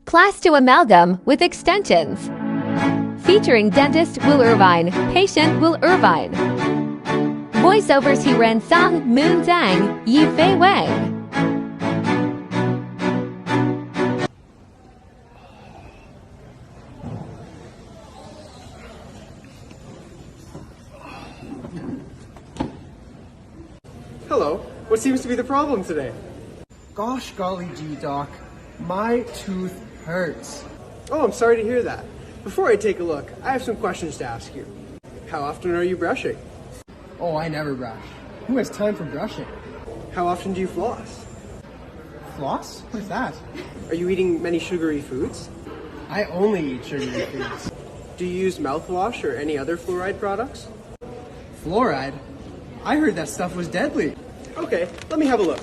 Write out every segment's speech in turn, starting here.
Class 2 Amalgam with extensions. Featuring dentist Will Irvine, patient Will Irvine. Voiceovers He Ren Song, Moon Zhang, Yi Fei Wang. Hello. What seems to be the problem today? Gosh golly gee, Doc. My tooth hurts. Oh, I'm sorry to hear that. Before I take a look, I have some questions to ask you. How often are you brushing? Oh, I never brush. Who has time for brushing? How often do you floss? Floss? What's that? Are you eating many sugary foods? I only eat sugary foods. Do you use mouthwash or any other fluoride products? Fluoride? I heard that stuff was deadly. Okay, let me have a look.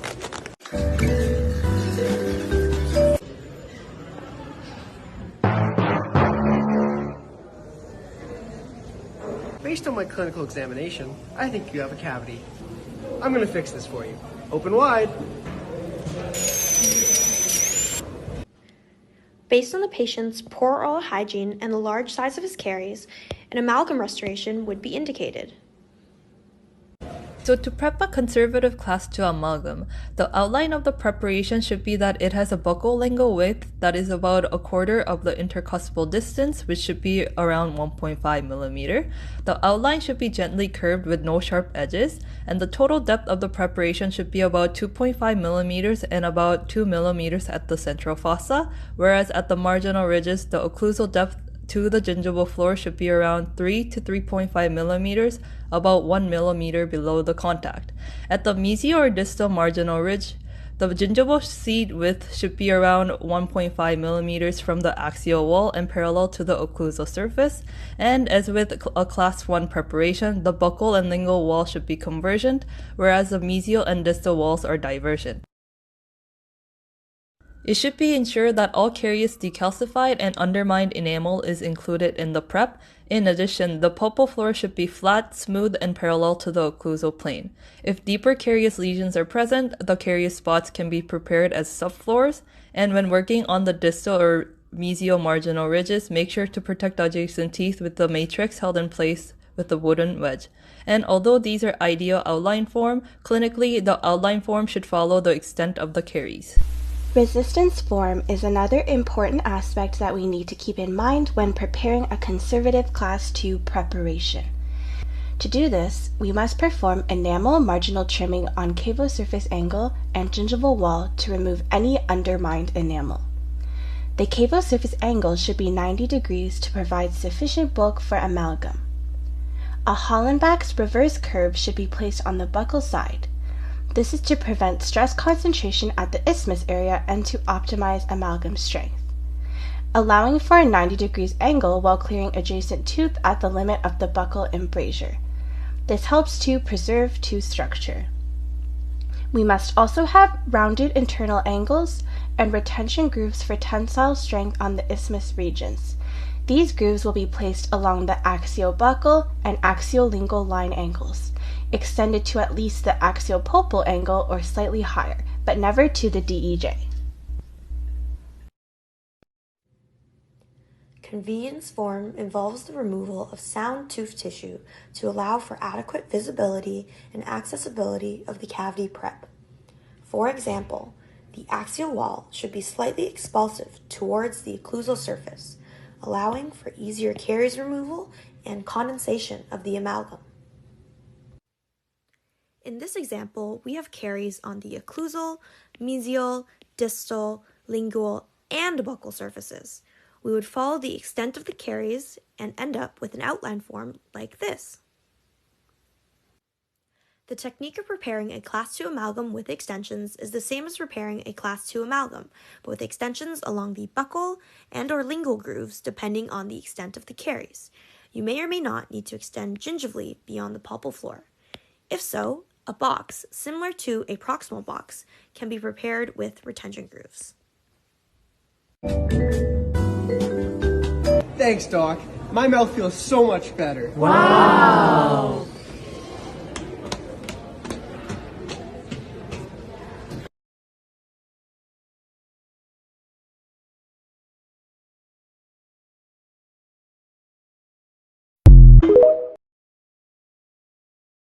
Based on my clinical examination, I think you have a cavity. I'm going to fix this for you. Open wide. Based on the patient's poor oral hygiene and the large size of his caries, an amalgam restoration would be indicated. So to prep a conservative class 2 amalgam, the outline of the preparation should be that it has a buccal lingual width that is about a quarter of the intercuspal distance, which should be around 1.5 millimeter. The outline should be gently curved with no sharp edges, and the total depth of the preparation should be about 2.5 millimeters and about 2 millimeters at the central fossa, whereas at the marginal ridges, the occlusal depth to the gingival floor should be around 3 to 3.5 millimeters, about 1 millimeter below the contact. At the mesial or distal marginal ridge, the gingival seed width should be around 1.5 millimeters from the axial wall and parallel to the occlusal surface. And as with a class 1 preparation, the buccal and lingual wall should be convergent, whereas the mesial and distal walls are divergent. It should be ensured that all caries decalcified and undermined enamel is included in the prep. In addition, the pulpal floor should be flat, smooth, and parallel to the occlusal plane. If deeper carious lesions are present, the carious spots can be prepared as subfloors, and when working on the distal or mesial marginal ridges, make sure to protect the adjacent teeth with the matrix held in place with a wooden wedge. And although these are ideal outline form, clinically the outline form should follow the extent of the caries. Resistance form is another important aspect that we need to keep in mind when preparing a conservative Class 2 preparation. To do this, we must perform enamel marginal trimming on cavo-surface angle and gingival wall to remove any undermined enamel. The cavo-surface angle should be 90 degrees to provide sufficient bulk for amalgam. A Hollenbach's reverse curve should be placed on the buccal side. This is to prevent stress concentration at the isthmus area and to optimize amalgam strength, allowing for a 90 degrees angle while clearing adjacent tooth at the limit of the buccal embrasure. This helps to preserve tooth structure. We must also have rounded internal angles and retention grooves for tensile strength on the isthmus regions. These grooves will be placed along the axiobuccal and axiolingual line angles, extended to at least the axiopulpal angle or slightly higher, but never to the DEJ. Convenience form involves the removal of sound tooth tissue to allow for adequate visibility and accessibility of the cavity prep. For example, the axial wall should be slightly expulsive towards the occlusal surface, allowing for easier caries removal and condensation of the amalgam. In this example, we have caries on the occlusal, mesial, distal, lingual, and buccal surfaces. We would follow the extent of the caries and end up with an outline form like this. The technique of preparing a Class 2 amalgam with extensions is the same as preparing a Class 2 amalgam, but with extensions along the buccal and/or lingual grooves depending on the extent of the caries. You may or may not need to extend gingivally beyond the pulpal floor. If so, a box, similar to a proximal box, can be prepared with retention grooves. Thanks, Doc. My mouth feels so much better. Wow!